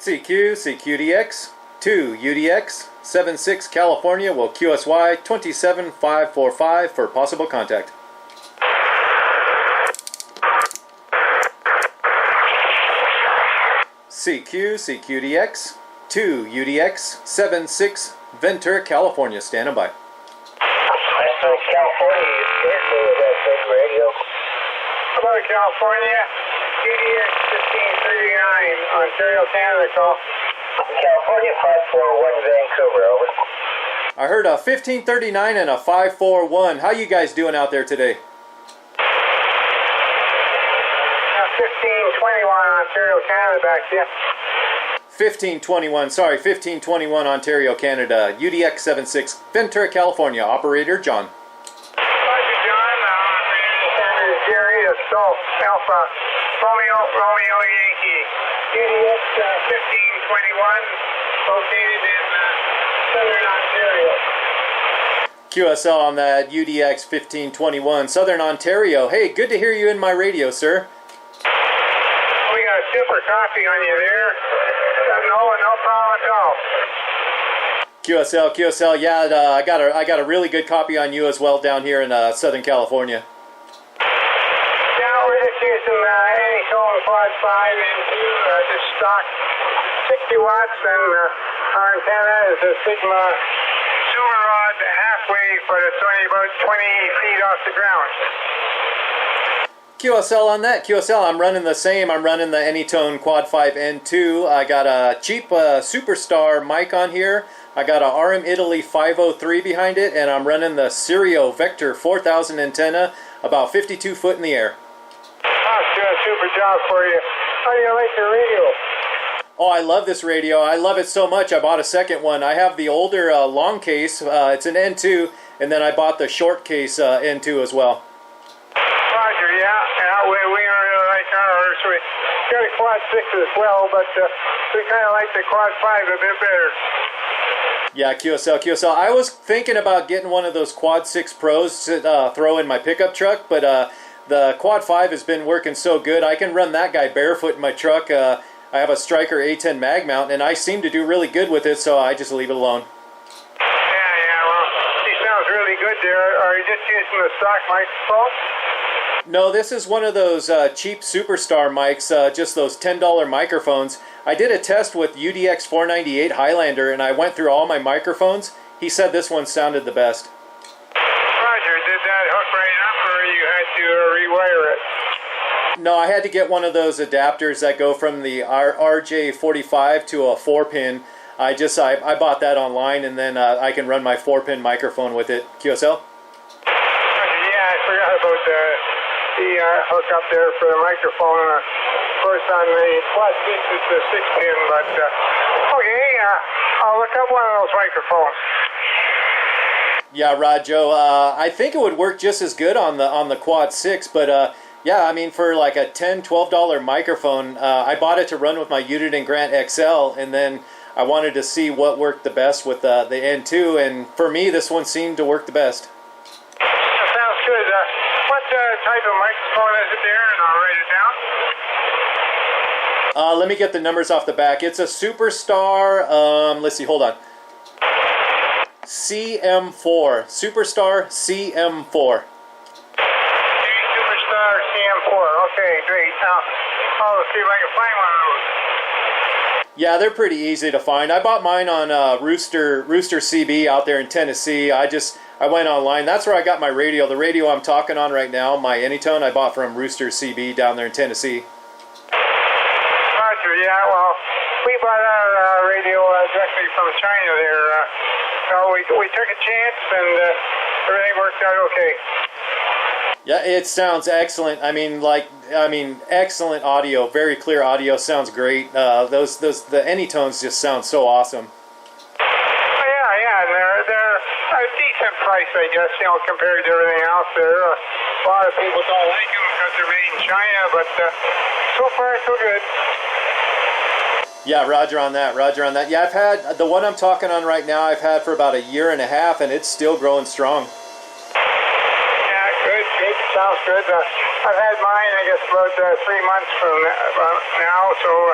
CQDX2 UDX76 California will QSY 27545 for possible contact. CQDX2 UDX76 Ventura, California, standing by. California, radio. Hello, California. UDX1521, Ontario, Canada, call. California 541 Vancouver, over. I heard a 1539 and a 541. How you guys doing out there today? 1521 Ontario, Canada, back to you. 1521, sorry, 1521 Ontario, Canada. UDX76 Ventura, California. Operator John. Roger, John. Operator Jerry, Assault, Alpha, Romeo Yankee. UDX 1521, located in southern Ontario. QSL on that UDX 1521, Southern Ontario. Hey, good to hear you in my radio, sir. We got a super copy on you there. No problem at all. QSL, yeah, I got a really good copy on you as well down here in Southern California. Yeah, we're just using any tone quad 5 into just stock 60 watts, and our antenna is a Sigma silver rod half-wave, but it's only about 20 feet off the ground. QSL on that. QSL, I'm running the same. I'm running the Anytone Quad 5 N2. I got a cheap Superstar mic on here. I got a RM Italy 503 behind it, and I'm running the Sirio Vector 4000 antenna, about 52 foot in the air. Oh, it's doing a super job for you. How do you like your radio? Oh, I love this radio. I love it so much. I bought a second one. I have the older long case. It's an N2, and then I bought the short case N2 as well. Roger, yeah. We really like ours. We got a Quad 6 as well, but we kind of like the Quad 5 a bit better. Yeah, QSL. I was thinking about getting one of those Quad 6 Pros to throw in my pickup truck, but the Quad 5 has been working so good. I can run that guy barefoot in my truck. I have a Striker A10 mag mount, and I seem to do really good with it, so I just leave it alone. Yeah, well, he sounds really good there. Are you just using the stock microphone? No, this is one of those cheap Superstar mics, just those $10 microphones. I did a test with UDX498 Highlander, and I went through all my microphones. He said this one sounded the best. Roger, did that hook right up, or you had to rewire it? No, I had to get one of those adapters that go from the RJ45 to a 4-pin. I bought that online, and then I can run my 4-pin microphone with it. QSL? Roger, yeah, I forgot about the hook up there for the microphone. Of course, on the Quad 6, it's a 6-pin, but okay, I'll look up one of those microphones. Yeah, Rajo, I think it would work just as good on the Quad 6, but yeah, I mean, for like a $10, $12 microphone, I bought it to run with my UDX Grant XL, and then I wanted to see what worked the best with the N2, and for me, this one seemed to work the best. Sounds good. What type of microphone is it there, and I'll write it down? Let me get the numbers off the back. It's a Superstar, let's see, hold on. CM4. Superstar CM4. Superstar CM4. Okay, great. Now, I'll see if I can find one of those. Yeah, they're pretty easy to find. I bought mine on Rooster CB out there in Tennessee. I went online. That's where I got my radio. The radio I'm talking on right now, my Anytone, I bought from Rooster CB down there in Tennessee. Roger, yeah, well, we bought our radio directly from China there. We took a chance, and everything worked out okay. Yeah, it sounds excellent. I mean, excellent audio, very clear audio. Sounds great. The Anytones just sound so awesome. Yeah, and they're a decent price, I guess, compared to everything else there. A lot of people don't like them because they're made in China, but so far so good. Yeah, Roger on that. Yeah, I've had the one I'm talking on right now. I've had for about 1.5 years, and it's still growing strong. Yeah, good. Sounds good. I've had mine, I guess, about 3 months from now, so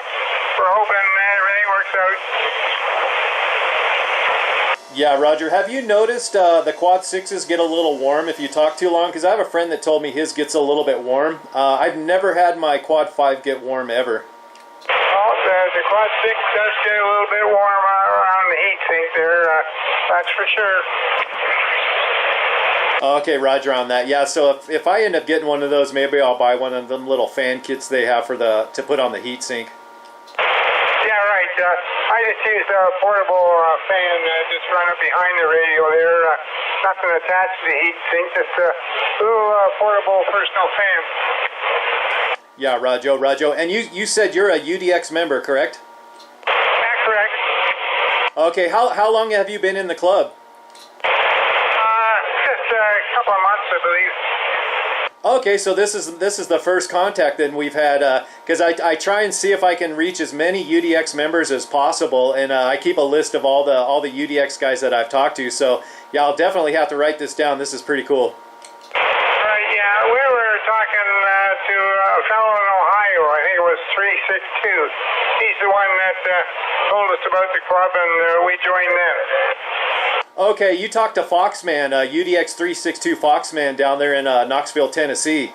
we're hoping everything works out. Yeah, Roger. Have you noticed the Quad 6s get a little warm if you talk too long? Because I have a friend that told me his gets a little bit warm. I've never had my Quad 5 get warm ever. Well, the Quad 6 does get a little bit warm around the heat sink there, that's for sure. Okay, Roger on that. Yeah, so if I end up getting one of those, maybe I'll buy one of them little fan kits they have for to put on the heat sink. Yeah, right. I just used a portable fan just run up behind the radio there. Nothing attached to the heat sink, just a little portable personal fan. Yeah, Rajo. And you said you're a UDX member, correct? Yeah, correct. Okay, how long have you been in the club? Just a couple of months, I believe. Okay, so this is the first contact that we've had, because I try and see if I can reach as many UDX members as possible, and I keep a list of all the UDX guys that I've talked to. So yeah, I'll definitely have to write this down. This is pretty cool. Right, yeah, we were talking to a fellow in Ohio. I think it was 362. He's the one that told us about the club, and we joined them. Okay, you talked to Foxman, UDX362 Foxman down there in Knoxville, Tennessee.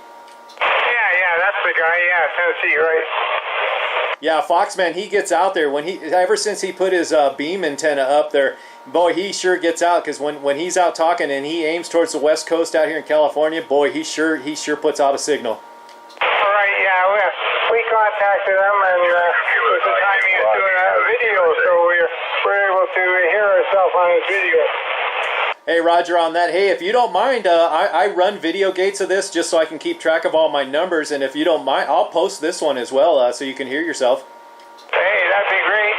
Yeah, that's the guy. Yeah, Tennessee, right? Yeah, Foxman, he gets out there ever since he put his beam antenna up there. Boy, he sure gets out, because when he's out talking and he aims towards the West Coast out here in California, boy, he sure puts out a signal. All right, yeah, we contacted him, and it was the time he was doing a video, so we were able to hear ourselves on his video. Hey, Roger on that. Hey, if you don't mind, I run video gates of this just so I can keep track of all my numbers, and if you don't mind, I'll post this one as well so you can hear yourself. Hey, that'd be great.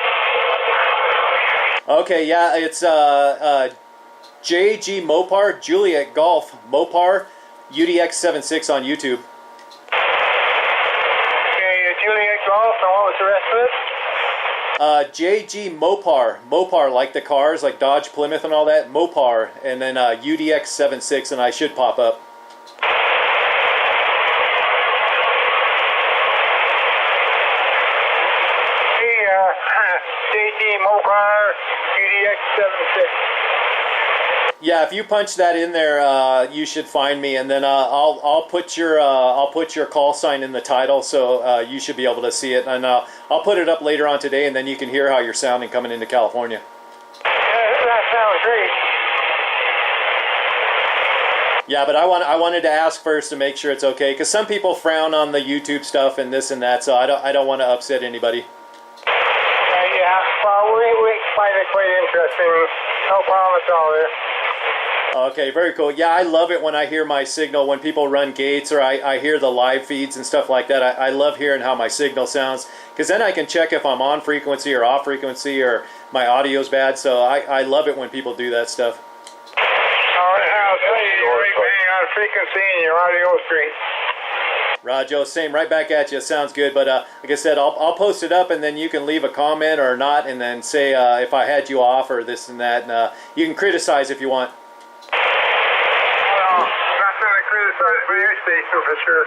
Okay, yeah, it's JG Mopar, Juliet Golf, Mopar, UDX76 on YouTube. Okay, Juliet Golf, and what was the rest of it? JG Mopar, like the cars, like Dodge, Plymouth, and all that, Mopar, and then UDX76, and I should pop up. JG Mopar, UDX76. Yeah, if you punch that in there, you should find me, and then I'll put your call sign in the title, so you should be able to see it, and I'll put it up later on today, and then you can hear how you're sounding coming into California. That sounds great. Yeah, but I wanted to ask first to make sure it's okay, because some people frown on the YouTube stuff and this and that, so I don't want to upset anybody. Yeah, well, we find it quite interesting. No problem at all there. Okay, very cool. Yeah, I love it when I hear my signal, when people run gates, or I hear the live feeds and stuff like that. I love hearing how my signal sounds, because then I can check if I'm on frequency or off frequency, or my audio's bad, so I love it when people do that stuff. I'll tell you, you're right bang on frequency and your audio's great. Rajo, same, right back at you. Sounds good, but like I said, I'll post it up, and then you can leave a comment or not, and then say if I had you off or this and that, and you can criticize if you want. Well, not going to criticize for your station for sure.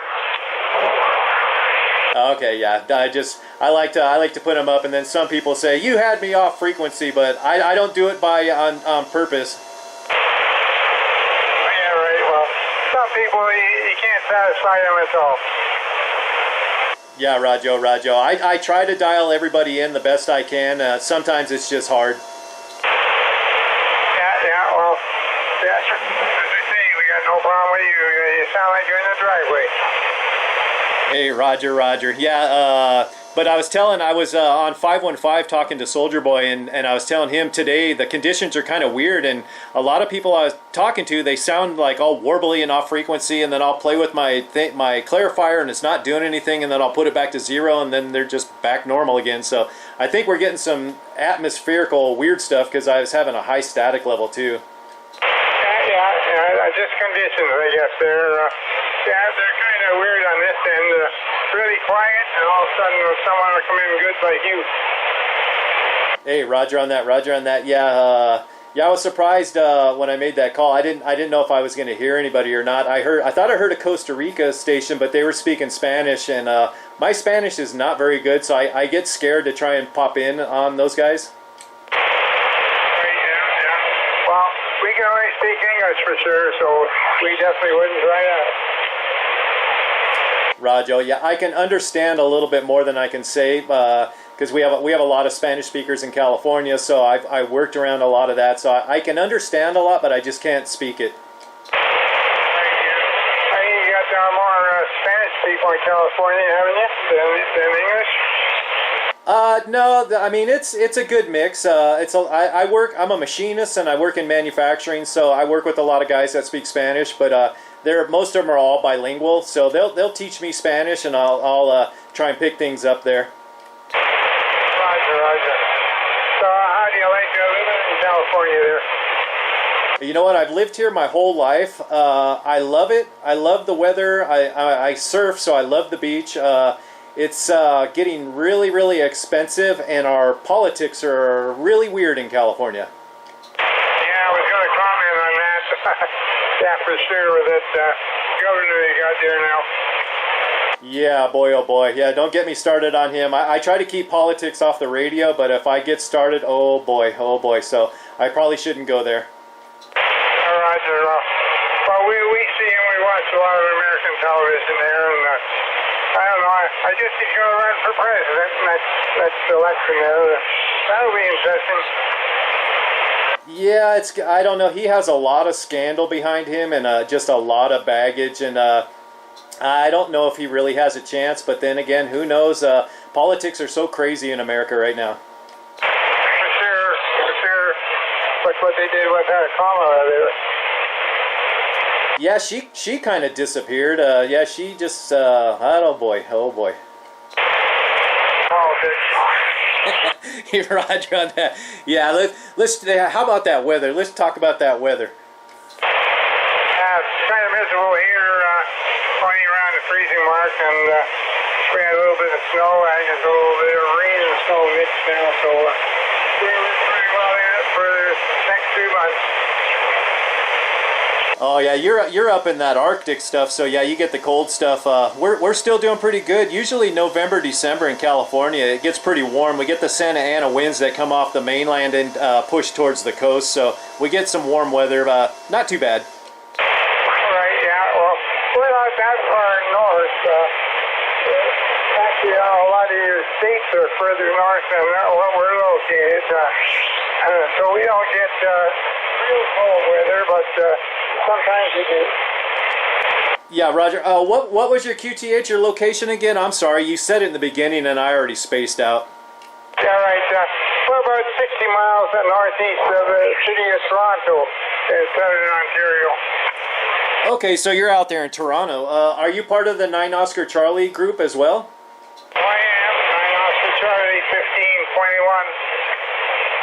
Okay, yeah, I like to put them up, and then some people say you had me off frequency, but I don't do it on purpose. Yeah, right. Well, some people you can't satisfy them at all. Yeah, Rajo. I try to dial everybody in the best I can. Sometimes it's just hard. Yeah. Well, as I say, we got no problem with you. You sound like you're in the driveway. Hey, Roger. Yeah, but I was on 515 talking to Soldier Boy, and I was telling him today the conditions are kind of weird, and a lot of people I was talking to, they sound like all warbly and off frequency, and then I'll play with my clarifier and it's not doing anything, and then I'll put it back to 0, and then they're just back normal again. So I think we're getting some atmospherical weird stuff, because I was having a high static level too. Yeah, just conditions, I guess. They're kind of weird on this end. Really quiet, and all of a sudden someone will come in good like you. Hey, Roger on that. Yeah, Yeah, I was surprised when I made that call. I didn't know if I was going to hear anybody or not. I thought I heard a Costa Rica station, but they were speaking Spanish, and my Spanish is not very good, so I get scared to try and pop in on those guys. Right, yeah. Well, we can only speak English for sure, so we definitely wouldn't try that. Rajo, yeah, I can understand a little bit more than I can say, because we have a lot of Spanish speakers in California, so I've worked around a lot of that, so I can understand a lot, but I just can't speak it. Right, yeah. I think you got more Spanish people in California, haven't you, than English? No, I mean it's a good mix. I'm a machinist and I work in manufacturing, so I work with a lot of guys that speak Spanish, but most of them are all bilingual, so they'll teach me Spanish, and I'll try and pick things up there. Roger. So how do you like living in California there? You know what? I've lived here my whole life. I love it. I love the weather. I surf, so I love the beach. It's getting really, really expensive, and our politics are really weird in California. Yeah, I was going to comment on that. Yeah, for sure, with that governor they got there now. Yeah, boy, oh boy. Yeah, don't get me started on him. I try to keep politics off the radio, but if I get started, oh boy. So I probably shouldn't go there. Roger. Well, we see and we watch a lot of American television there, and I don't know, I just think he's going to run for president next election there. That'll be interesting. Yeah, I don't know. He has a lot of scandal behind him, and just a lot of baggage, and I don't know if he really has a chance, but then again, who knows? Politics are so crazy in America right now. For sure. Look what they did with Kamala there. Yeah, she kind of disappeared. Yeah, she just, oh boy. You're Roger on that. Yeah, let's. How about that weather? Let's talk about that weather. It's kind of miserable here, pointing around the freezing mark, and we had a little bit of snow. I think there's a little bit of rain and snow mixed now, so we're pretty well in it for the next 2 months. Oh yeah, you're up in that Arctic stuff, so yeah, you get the cold stuff. We're still doing pretty good. Usually November, December in California, it gets pretty warm. We get the Santa Ana winds that come off the mainland and push towards the coast, so we get some warm weather. Not too bad. Right, yeah. Well, we're not that far north. Actually, a lot of your states are further north than where we're located, so we don't get real cold weather, but sometimes we do. Yeah, Roger. What was your QTH, your location again? I'm sorry, you said it in the beginning and I already spaced out. Yeah, right. We're about 60 miles northeast of the city of Toronto in southern Ontario. Okay, so you're out there in Toronto. Are you part of the 9 Oscar Charlie group as well? Oh, I am. 9 Oscar Charlie 1521.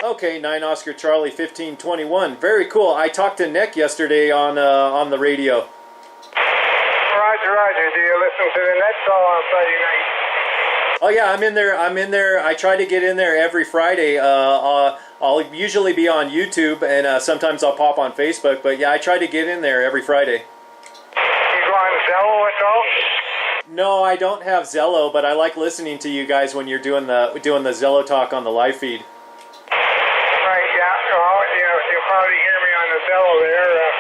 Okay, 9 Oscar Charlie 1521. Very cool. I talked to Nick yesterday on the radio. Roger. Do you listen to the net call on Friday night? Oh yeah, I'm in there. I try to get in there every Friday. I'll usually be on YouTube, and sometimes I'll pop on Facebook. But yeah, I try to get in there every Friday. You go on Zello at all? No, I don't have Zello, but I like listening to you guys when you're doing the Zello talk on the live feed. Right, yeah. Well, you'll probably hear me on the Zello there.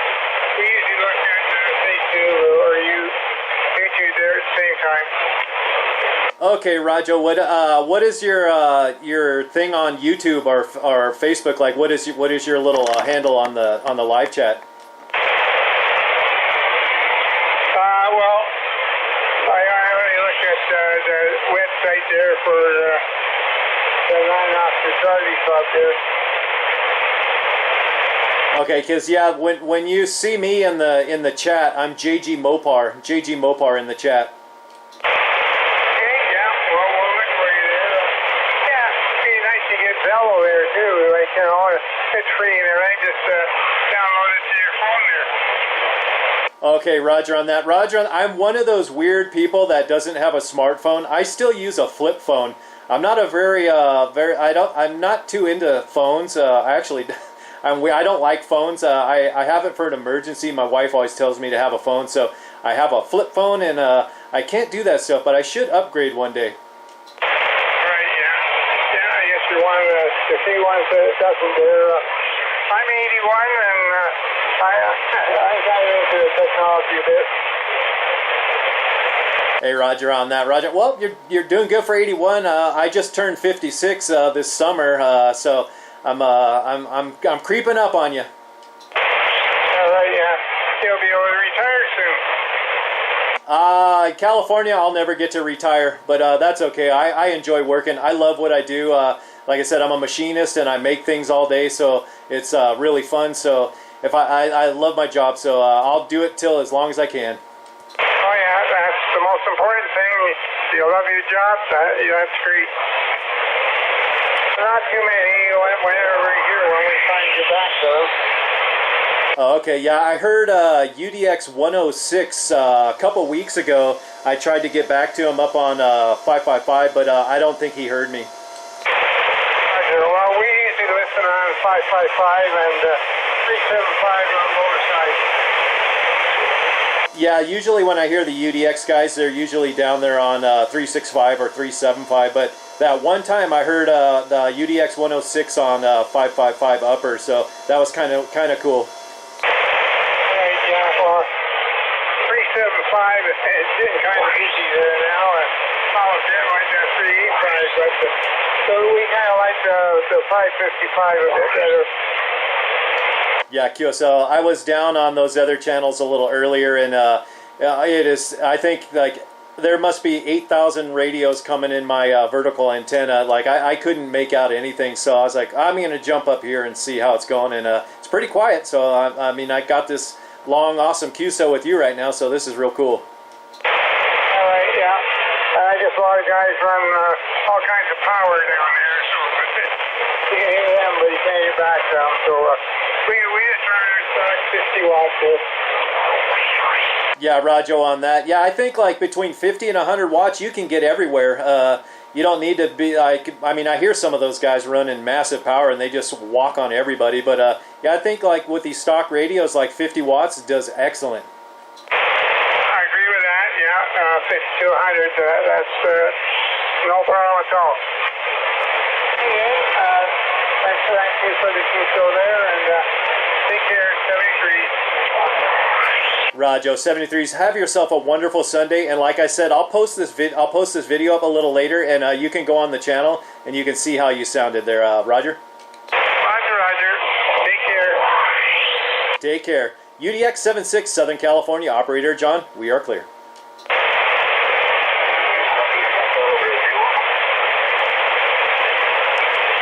We usually look at Facebook or YouTube there at the same time. Okay, Rajo, what is your thing on YouTube or Facebook like? What is your little handle on the live chat? Well, I already looked at the website there for the 9 Oscar Charlie Club there. Okay, because yeah, when you see me in the chat, I'm JG Mopar in the chat. Zello there too, like it's free and everything. Just download it to your phone there. Okay, Roger on that. Roger, I'm one of those weird people that doesn't have a smartphone. I still use a flip I'm not a I'm not too into phones. I I don't like phones. I have it for an emergency. My wife always tells me to have a phone, so I have a flip phone, and I can't do that stuff, but I should upgrade one day. Right, yeah. Yeah, I guess you want to see one that doesn't do. I'm 81, and I got into the technology a bit. Hey, Roger, on that, Roger. Well, you're doing good for 81. I just turned 56 this summer, so I'm creeping up on you. All right, yeah. You'll be able to retire soon. In California, I'll never get to retire, but that's okay. I enjoy working. I love what I do. Like I said, I'm a machinist and I make things all day, so it's really fun. So if I love my job, so I'll do it till as long as I can. Oh yeah, that's the most important thing. You love your job, that's great. Not too many whenever here when we find you back though. Oh, okay, yeah, I heard UDX1521 a couple weeks ago. I tried to get back to him up on 555, but I don't think he heard me. Well, we usually listen on 555 and 375 on motorcycle. Yeah, usually when I hear the UDX guys, they're usually down there on 365 or 375, but that one time I heard the UDX 106 on 555 upper, so that was kind of cool. Right, yeah, well, 375 is getting kind of easy there now, and all of it like that 385, but so we kind of like the 555 a bit better. Yeah, QSL. I was down on those other channels a little earlier, and it is. I think like there must be 8,000 radios coming in my vertical antenna. Like I couldn't make out anything, so I was like, I'm gonna jump up here and see how it's going, and it's pretty quiet. So I mean, I got this long, awesome QSL with you right now, so this is real cool. All right, yeah. I guess a lot of guys run all kinds of power down there, so you can hear them, but you can't hear back them. So we just run 50 watts here. Yeah, Rajo, on that. Yeah, I think like between 50 and 100 watts, you can get everywhere. You don't need to be like, I mean, I hear some of those guys running massive power and they just walk on everybody. But yeah, I think like with these stock radios, like 50 watts does excellent. I agree with that, yeah. 50 to 100, that's no problem at all. Thank you for the show there, and take care, 73. Rajo, 73s. Have yourself a wonderful Sunday, and like I said, I'll post this video up a little later, and you can go on the channel and you can see how you sounded there, Roger. Roger. Take care. Take care. UDX76, Southern California operator John. We are clear.